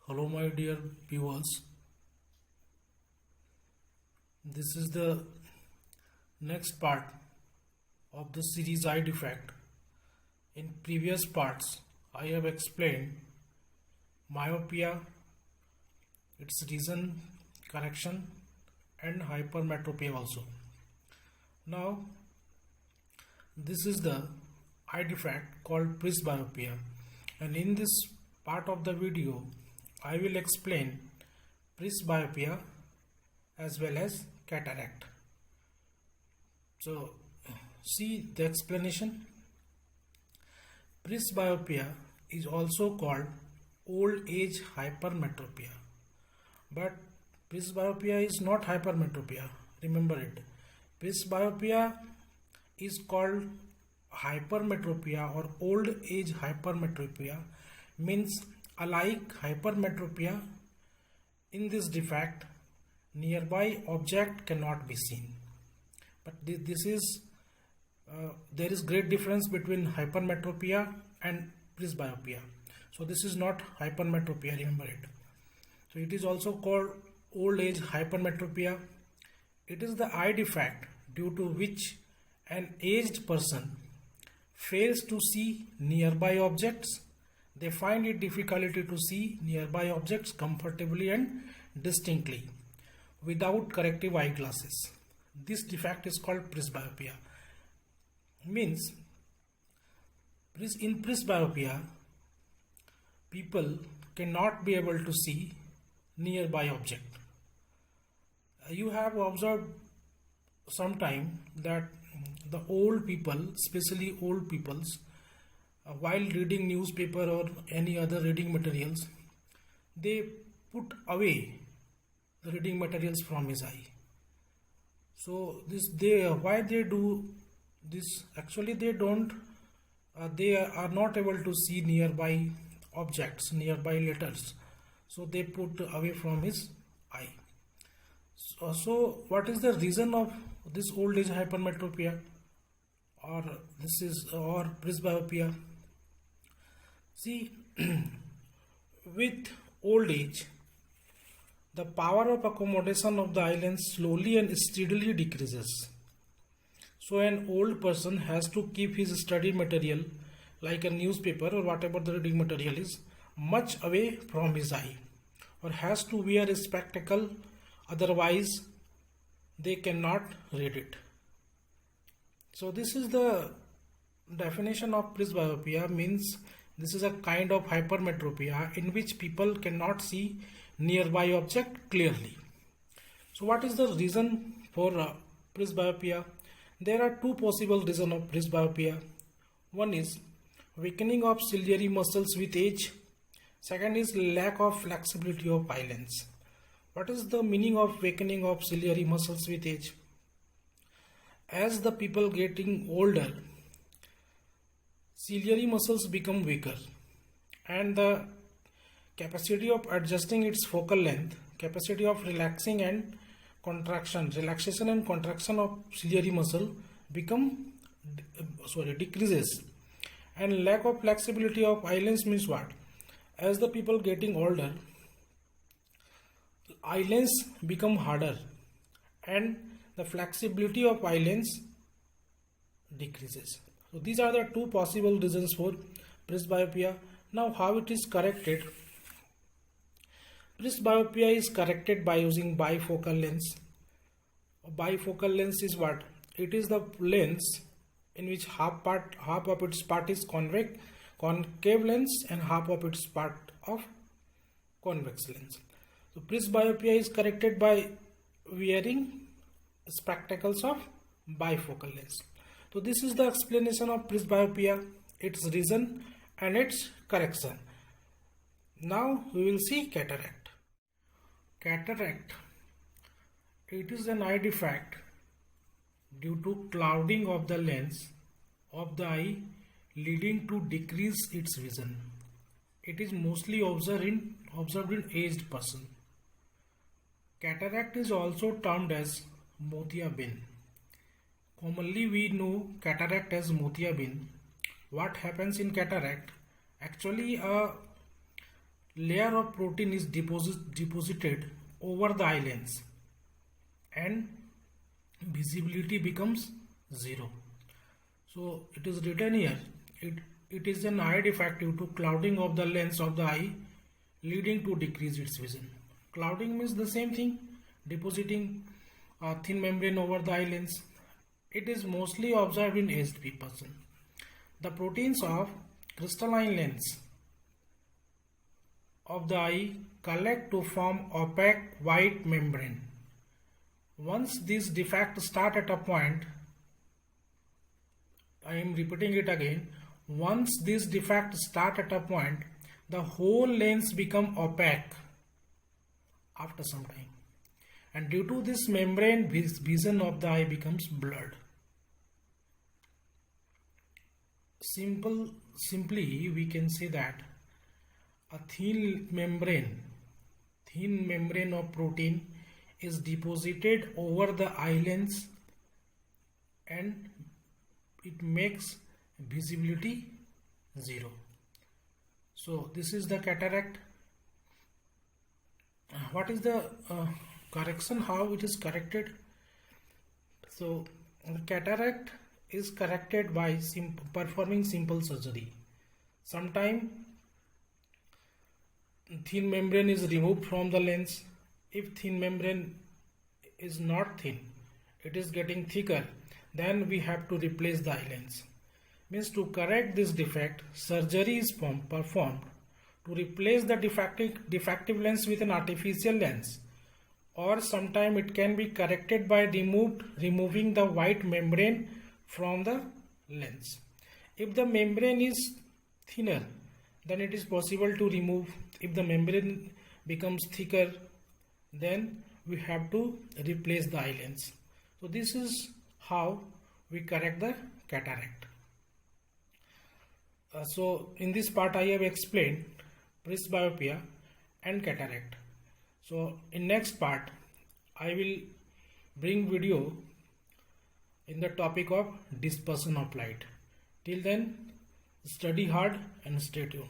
Hello, my dear viewers. This is the next part of the series eye defect. In previous parts, I have explained myopia, its reason, correction, and hypermetropia also. Now, this is the eye defect called presbyopia, and in this part of the video, I will explain presbyopia as well as cataract. So, see the explanation. Presbyopia is also called old age hypermetropia, but presbyopia is not hypermetropia. Remember it. Presbyopia is called hypermetropia or old age hypermetropia, means alike hypermetropia. In this defect, nearby object cannot be seen, but this is there is great difference between hypermetropia and presbyopia. So this is not hypermetropia, remember it. So it is also called old age hypermetropia. It is the eye defect due to which an aged person fails to see nearby objects. They find it difficulty to see nearby objects comfortably and distinctly without corrective eyeglasses. This defect is called presbyopia. Means in presbyopia, people cannot be able to see nearby object. You have observed sometime that the old people, especially old peoples, while reading newspaper or any other reading materials, they put away the reading materials from his eye. So why they do this? Actually, they don't. They are not able to see nearby objects, nearby letters. So they put away from his eye. So what is the reason of this old age hypermetropia, or presbyopia? See, with old age, the power of accommodation of the eye lens slowly and steadily decreases. So an old person has to keep his study material, like a newspaper or whatever the reading material is, much away from his eye, or has to wear a spectacle, otherwise they cannot read it. So this is the definition of presbyopia. Means this is a kind of hypermetropia in which people cannot see nearby object clearly. So what is the reason for presbyopia? There are two possible reasons of presbyopia. One is weakening of ciliary muscles with age. Second is lack of flexibility of eye lens. What is the meaning of weakening of ciliary muscles with age? As the people getting older, ciliary muscles become weaker, and the capacity of adjusting its focal length, capacity of relaxation and contraction of ciliary muscle decreases, and lack of flexibility of eye lens means what? As the people getting older, eye lens become harder and the flexibility of eye lens decreases. So these are the two possible reasons for presbyopia. Now how it is corrected? Presbyopia is corrected by using bifocal lens. A bifocal lens is what? It is the lens in which half of its part is concave lens and half of its part of convex lens. So presbyopia is corrected by wearing spectacles of bifocal lens. So this is the explanation of presbyopia, its reason and its correction. Now we will see cataract. Cataract, it is an eye defect due to clouding of the lens of the eye leading to decrease its vision. It is mostly observed in aged person. Cataract is also termed as motiabin. Commonly we know cataract as motiabin. What happens in cataract? Actually, a layer of protein is deposited over the eye lens and visibility becomes 0. So it is written here, it is an eye defect due to clouding of the lens of the eye leading to decrease its vision. Clouding means the same thing, depositing a thin membrane over the eye lens. It is mostly observed in aged person. The proteins of crystalline lens of the eye collect to form opaque white membrane. Once these defects start at a point, I am repeating it again, once these defects start at a point, the whole lens become opaque after some time, and due to this membrane, vision of the eye becomes blurred. Simply we can say that a thin membrane of protein is deposited over the eye lens and it makes visibility 0. So this is the cataract. What is the correction, how it is corrected? So the cataract is corrected by performing simple surgery. Sometimes thin membrane is removed from the lens. If thin membrane is not thin, it is getting thicker, then we have to replace the eye lens. Means to correct this defect, surgery is performed to replace the defective lens with an artificial lens, or sometime it can be corrected by removing the white membrane from the lens. If the membrane is thinner, then it is possible to remove. If the membrane becomes thicker, then we have to replace the eye lens. So this is how we correct the cataract. So in this part I have explained presbyopia and cataract. So in next part I will bring video in the topic of dispersion of light. Till then, study hard and stay tuned.